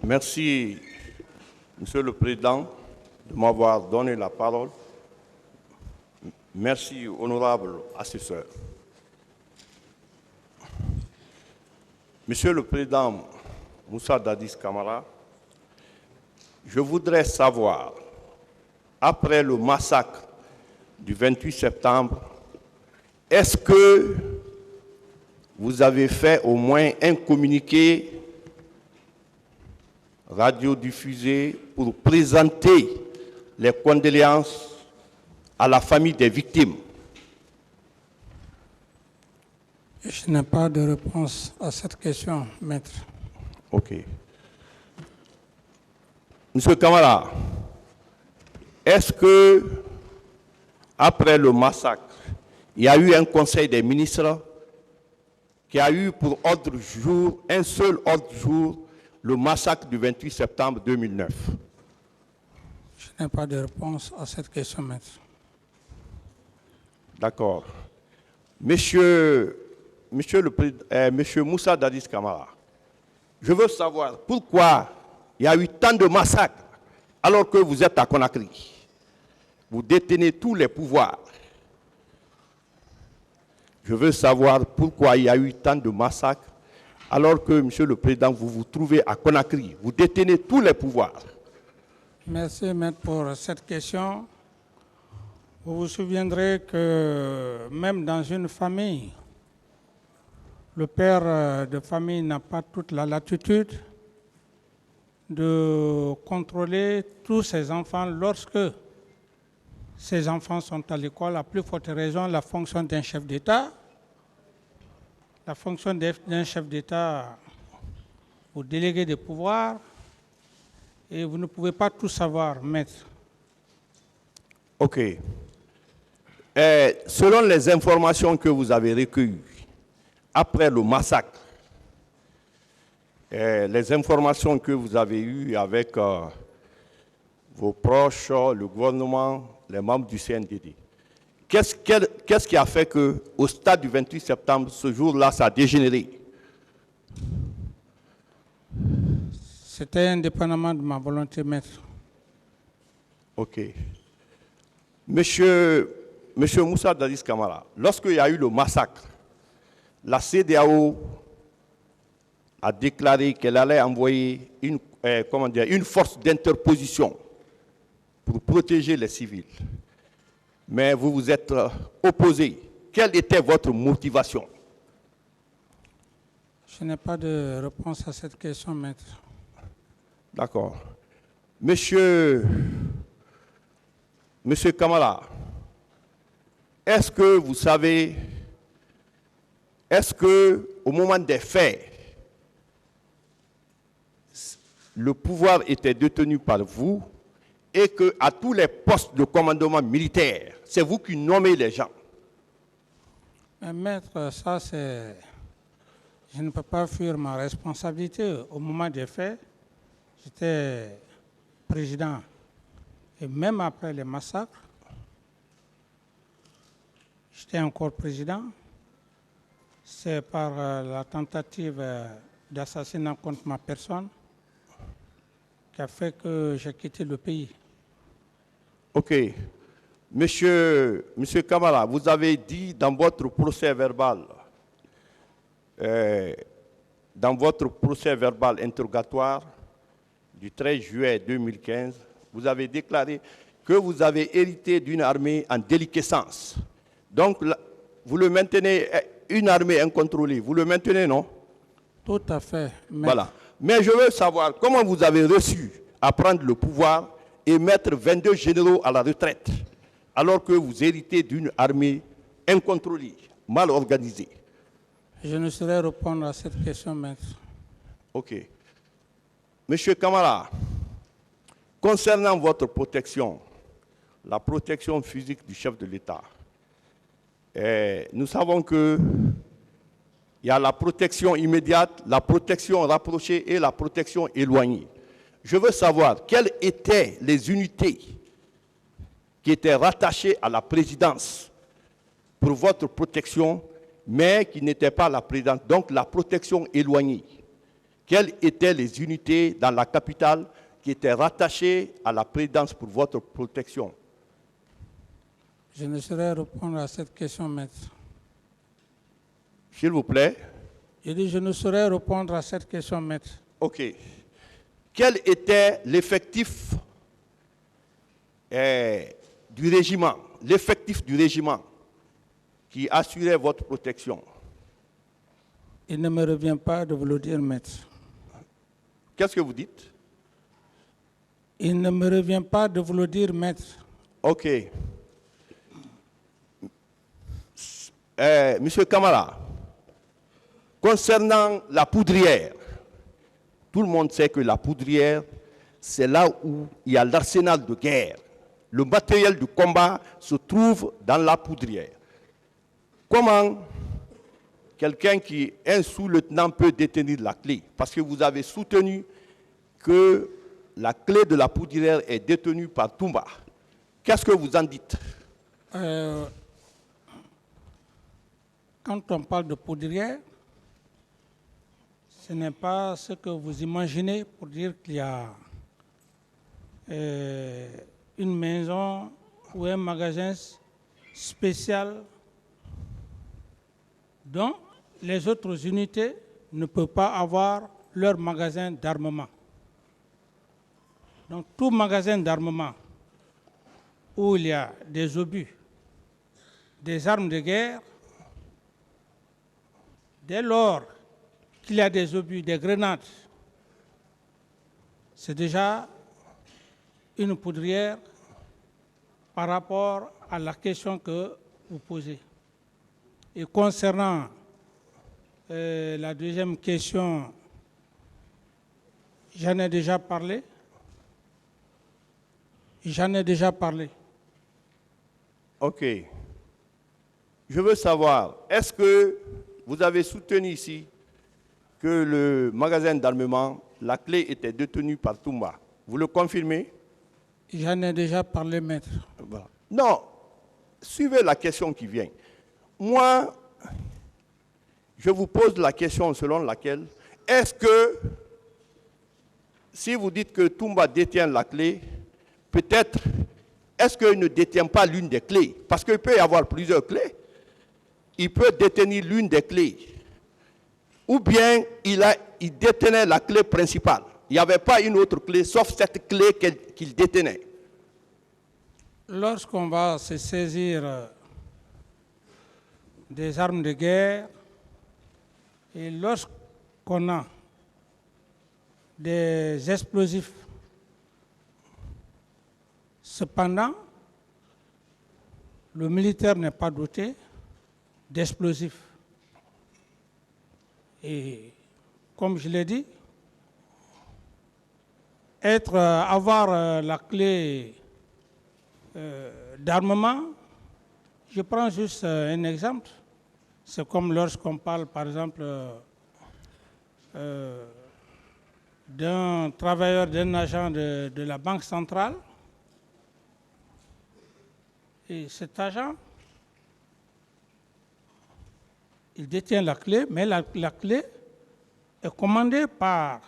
Merci, Monsieur le Président, de m'avoir donné la parole. Merci, honorable assesseur. Monsieur le Président Moussa Dadis Camara, je voudrais savoir, après le massacre du 28 septembre, est-ce que vous avez fait au moins un communiqué radiodiffusé pour présenter les condoléances à la famille des victimes? Je n'ai pas de réponse à cette question, maître. OK. Monsieur Camara, est-ce que, après le massacre, il y a eu un conseil des ministres qui a eu pour ordre du jour, un seul ordre du jour, le massacre du 28 septembre 2009? Je n'ai pas de réponse à cette question, maître. D'accord. Monsieur Moussa Dadis Camara, je veux savoir pourquoi il y a eu tant de massacres alors que vous êtes à Conakry. Vous détenez tous les pouvoirs. Je veux savoir pourquoi il y a eu tant de massacres alors que, Monsieur le Président, vous vous trouvez à Conakry. Vous détenez tous les pouvoirs. Merci, maître, pour cette question. Vous vous souviendrez que même dans une famille, le père de famille n'a pas toute la latitude de contrôler tous ses enfants lorsque ses enfants sont à l'école. À plus forte raison, la fonction d'un chef d'État. La fonction d'un chef d'État, vous déléguez des pouvoirs et vous ne pouvez pas tout savoir, maître. OK. Selon les informations que vous avez recueillies après le massacre, les informations que vous avez eues avec vos proches, le gouvernement, les membres du CNDD, qu'est-ce qui a fait qu'au stade du 28 septembre, ce jour-là, ça a dégénéré? C'était indépendamment de ma volonté, maître. OK. Monsieur Moussa Dadis Camara, lorsqu'il y a eu le massacre, la CEDEAO a déclaré qu'elle allait envoyer une force d'interposition pour protéger les civils. Mais vous vous êtes opposé. Quelle était votre motivation? Je n'ai pas de réponse à cette question, maître. D'accord. Monsieur Kamala, est-ce que vous savez, est-ce qu'au moment des faits, le pouvoir était détenu par vous et qu'à tous les postes de commandement militaire, c'est vous qui nommez les gens? Mais maître, ça c'est... Je ne peux pas fuir ma responsabilité. Au moment des faits, j'étais président. Et même après les massacres, j'étais encore président. C'est par la tentative d'assassinat contre ma personne qui a fait que j'ai quitté le pays. OK. Monsieur Kamala, vous avez dit dans votre procès verbal, interrogatoire du 13 juillet 2015, vous avez déclaré que vous avez hérité d'une armée en déliquescence. Donc, vous le maintenez, une armée incontrôlée, vous le maintenez, non? Tout à fait. Voilà. Mais je veux savoir comment vous avez reçu à prendre le pouvoir et mettre 22 généraux à la retraite, alors que vous héritez d'une armée incontrôlée, mal organisée. Je ne saurais répondre à cette question, maître. OK. Monsieur Kamara, concernant votre protection, la protection physique du chef de l'État, nous savons qu'il y a la protection immédiate, la protection rapprochée et la protection éloignée. Je veux savoir quelles étaient les unités qui étaient rattachées à la présidence pour votre protection, mais qui n'étaient pas la présidence, donc la protection éloignée. quelles étaient les unités dans la capitale qui étaient rattachées à la présidence pour votre protection? Je ne saurais répondre à cette question, maître. S'il vous plaît. Je dis, je ne saurais répondre à cette question, maître. OK. Quel était l'effectif du régiment, qui assurait votre protection? Il ne me revient pas de vous le dire, maître. Qu'est-ce que vous dites? Il ne me revient pas de vous le dire, maître. OK. Monsieur Kamara, concernant la poudrière, tout le monde sait que la poudrière, c'est là où il y a l'arsenal de guerre. Le matériel du combat se trouve dans la poudrière. Comment quelqu'un qui est un sous-lieutenant peut détenir la clé? Parce que vous avez soutenu que la clé de la poudrière est détenue par Toumba. Qu'est-ce que vous en dites? Quand on parle de poudrière, ce n'est pas ce que vous imaginez pour dire qu'il y a une maison ou un magasin spécial dont les autres unités ne peuvent pas avoir leur magasin d'armement. Donc tout magasin d'armement où il y a des obus, des armes de guerre, dès lors qu'il y a des obus, des grenades, c'est déjà une poudrière par rapport à la question que vous posez. Et concernant la deuxième question, j'en ai déjà parlé. OK. Je veux savoir, est-ce que vous avez soutenu ici que le magasin d'armement, la clé était détenue par Toumba? Vous le confirmez? J'en ai déjà parlé, maître. Voilà. Non, suivez la question qui vient. Moi, je vous pose la question selon laquelle, est-ce que, si vous dites que Toumba détient la clé, peut-être, est-ce qu'il ne détient pas l'une des clés? Parce qu'il peut y avoir plusieurs clés. Il peut détenir l'une des clés. Ou bien il détenait la clé principale. Il n'y avait pas une autre clé, sauf cette clé qu'il détenait. Lorsqu'on va se saisir des armes de guerre et lorsqu'on a des explosifs, cependant, le militaire n'est pas doté d'explosifs. Et comme je l'ai dit, avoir la clé d'armement, je prends juste un exemple. C'est comme lorsqu'on parle, par exemple, d'un travailleur, d'un agent de la Banque centrale. Et cet agent, il détient la clé, mais la clé est commandée par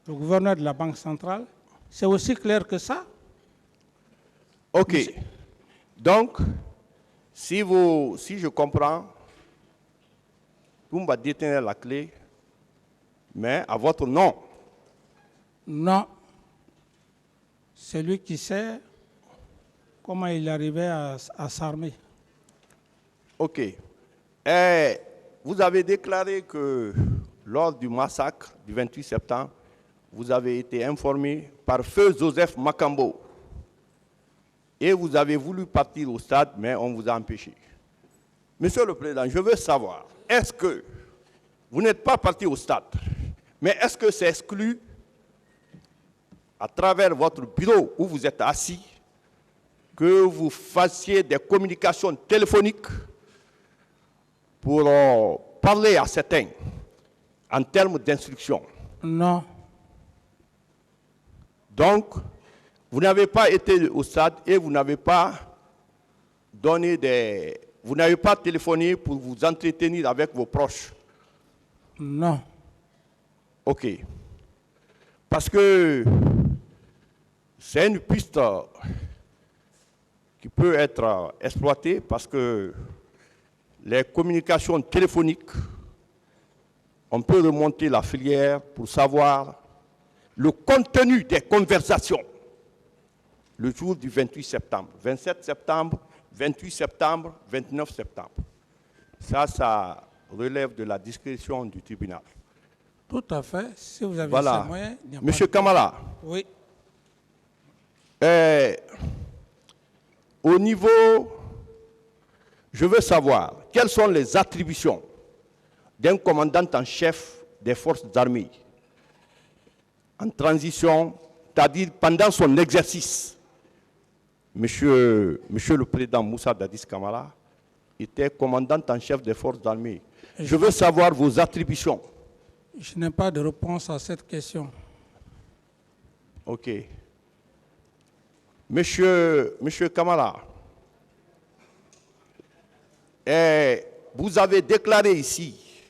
le gouverneur de la Banque centrale. C'est aussi clair que ça. OK. Donc, si je comprends, Toumba détenait la clé, mais à votre nom. Non. C'est lui qui sait comment il arrivait à s'armer. OK. Et vous avez déclaré que lors du massacre du 28 septembre, vous avez été informé par feu Joseph Makambo. Et vous avez voulu partir au stade, mais on vous a empêché. Monsieur le Président, je veux savoir, est-ce que vous n'êtes pas parti au stade, mais est-ce que c'est exclu à travers votre bureau où vous êtes assis que vous fassiez des communications téléphoniques pour parler à certains en termes d'instruction? Non. Donc, vous n'avez pas été au stade et vous n'avez pas téléphoné pour vous entretenir avec vos proches? Non. OK. Parce que c'est une piste qui peut être exploitée parce que les communications téléphoniques, on peut remonter la filière pour savoir le contenu des conversations le jour du 28 septembre, 27 septembre, 28 septembre, 29 septembre. Ça relève de la discrétion du tribunal. Tout à fait. Si vous avez Voilà. ces moyens... Monsieur Kamala, oui. Au niveau, je veux savoir quelles sont les attributions d'un commandant en chef des forces armées en transition, c'est-à-dire pendant son exercice. Monsieur le Président Moussa Dadis Kamara était commandant en chef des forces armées. Je veux savoir vos attributions. Je n'ai pas de réponse à cette question. OK. Monsieur Kamara, vous avez déclaré ici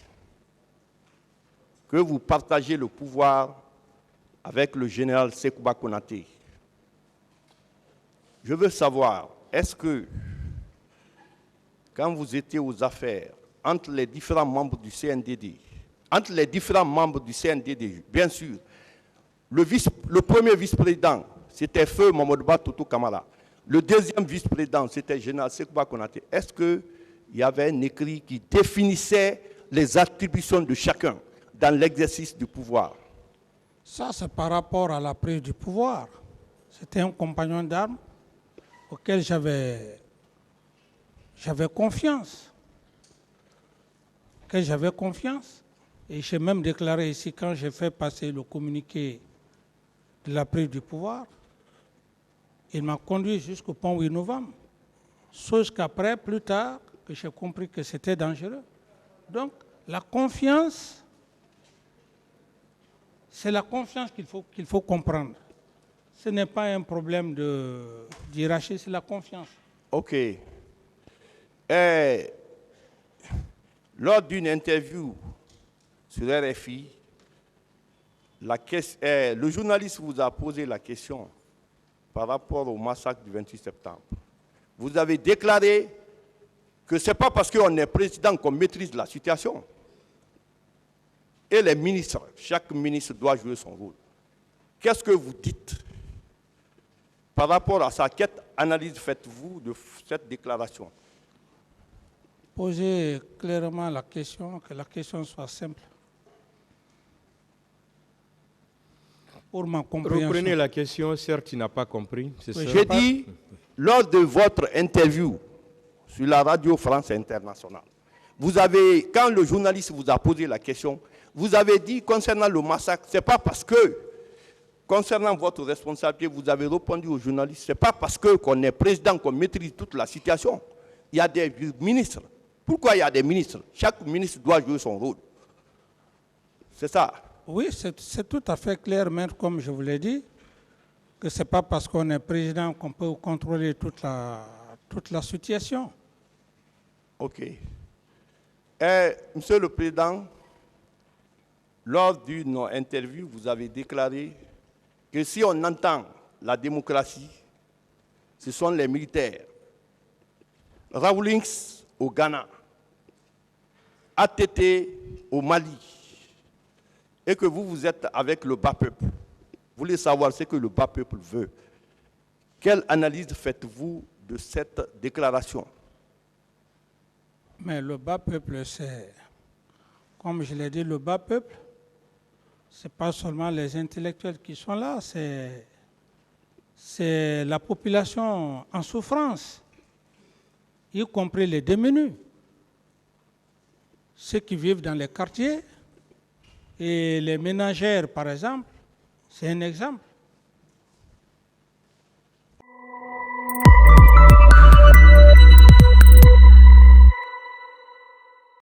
que vous partagez le pouvoir avec le général Sekouba Konaté. Je veux savoir, est-ce que, quand vous étiez aux affaires, entre les différents membres du CNDD, bien sûr, le premier vice-président, c'était Feu Mamadouba Toutou Kamara. Le deuxième vice-président, c'était général Sekouba Konaté. Est-ce qu'il y avait un écrit qui définissait les attributions de chacun dans l'exercice du pouvoir? Ça, c'est par rapport à la prise du pouvoir. C'était un compagnon d'armes auquel j'avais confiance. Et j'ai même déclaré ici, quand j'ai fait passer le communiqué de la prise du pouvoir, il m'a conduit jusqu'au pont 8 novembre. Chose qu'après, plus tard, que j'ai compris que c'était dangereux. Donc, la confiance, c'est la confiance qu'il faut comprendre. Ce n'est pas un problème de hiérarchie, c'est la confiance. OK. Lors d'une interview sur RFI, le journaliste vous a posé la question par rapport au massacre du 28 septembre. Vous avez déclaré que ce n'est pas parce qu'on est président qu'on maîtrise la situation. Et les ministres, chaque ministre doit jouer son rôle. Qu'est-ce que vous dites par rapport à ça? Quelle analyse faites-vous de cette déclaration? Posez clairement la question, que la question soit simple. Pour ma compréhension. Reprenez la question, certes, il n'a pas compris. Oui, j'ai dit, lors de votre interview sur la radio France Internationale, quand le journaliste vous a posé la question, vous avez dit concernant le massacre, ce n'est pas parce que, concernant votre responsabilité, vous avez répondu aux journalistes, ce n'est pas parce qu'on est président qu'on maîtrise toute la situation. Il y a des ministres. Pourquoi il y a des ministres? Chaque ministre doit jouer son rôle. C'est ça. Oui, c'est tout à fait clair, maître, comme je vous l'ai dit, que ce n'est pas parce qu'on est président qu'on peut contrôler toute la situation. OK. Monsieur le Président, lors d'une interview, vous avez déclaré que si on entend la démocratie, ce sont les militaires. Rawlings au Ghana, ATT au Mali, et que vous êtes avec le bas peuple. Vous voulez savoir ce que le bas peuple veut. Quelle analyse faites-vous de cette déclaration? Mais le bas peuple, c'est, comme je l'ai dit, le bas peuple, ce n'est pas seulement les intellectuels qui sont là, c'est la population en souffrance, y compris les démunis, ceux qui vivent dans les quartiers, et les ménagères, par exemple, c'est un exemple.